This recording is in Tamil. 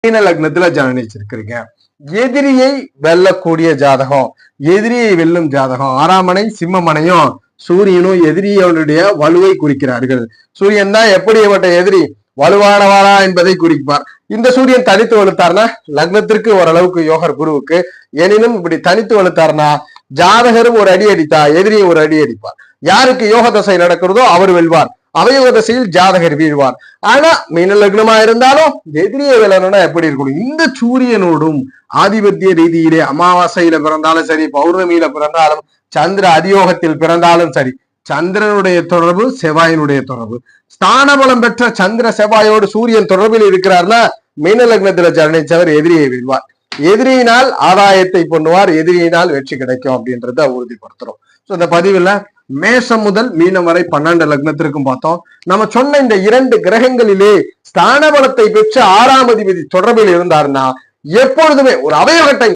மீன லக்னத்துல ஜனனிச்சிருக்கிறீங்க. எதிரியை வெல்லக்கூடிய ஜாதகம், எதிரியை வெல்லும் ஜாதகம். 6ஆம் மனை சிம்மமனையும் சூரியனும் எதிரியோனுடைய வலுவை குறிக்கிறார்கள். சூரியன் தான் எப்படிப்பட்ட எதிரி, வலுவானவாரா என்பதை குறிப்பார். இந்த சூரியன் தனித்து வலுத்தார்னா லக்னத்திற்கு ஓரளவுக்கு யோகர் குருவுக்கு. எனினும் இப்படி தனித்து வலுத்தார்னா ஜாதகரும் ஒரு அடி அடித்தா எதிரியை ஒரு அடி அடிப்பார். யாருக்கு யோக தசை நடக்கிறதோ அவர் வெல்வார், அவயோக தசையில் ஜாதகர் வீழ்வார். ஆனா மீன லக்னமா இருந்தாலும் எதிரியை வெல்லணும்னா எப்படி இருக்கணும்? இந்த சூரியனோடும் ஆதிபத்திய ரீதியிலே அமாவாசையில பிறந்தாலும் சரி, பௌர்ணமியில பிறந்தாலும், சந்திர அதியோகத்தில் பிறந்தாலும் சரி, சந்திரனுடைய தொடர்பு செவ்வாயினுடைய தொடர்பு. ஸ்தான பலம் பெற்ற சந்திர செவ்வாயோடு சூரியன் தொடர்பில் இருக்கிறார்னா மீன லக்னத்துல ஜனனிச்சவர் எதிரியை வெல்வார். எதிரியினால் ஆதாயத்தை பண்ணுவார், எதிரியினால் வெற்றி கிடைக்கும் அப்படின்றத உறுதிப்படுத்துறோம். ஸோ இந்த பதிவுல மேஷம் முதல் மீனம் வரை 12 லக்னத்திற்கும் பார்த்தோம். நம்ம சொன்ன இந்த 2 கிரகங்களிலே ஸ்தான பலத்தை பெற்ற 6ஆம் அதிபதி தொடர்பில் இருந்தார்னா எப்பொழுதுமே ஒரு அவயோக டைம்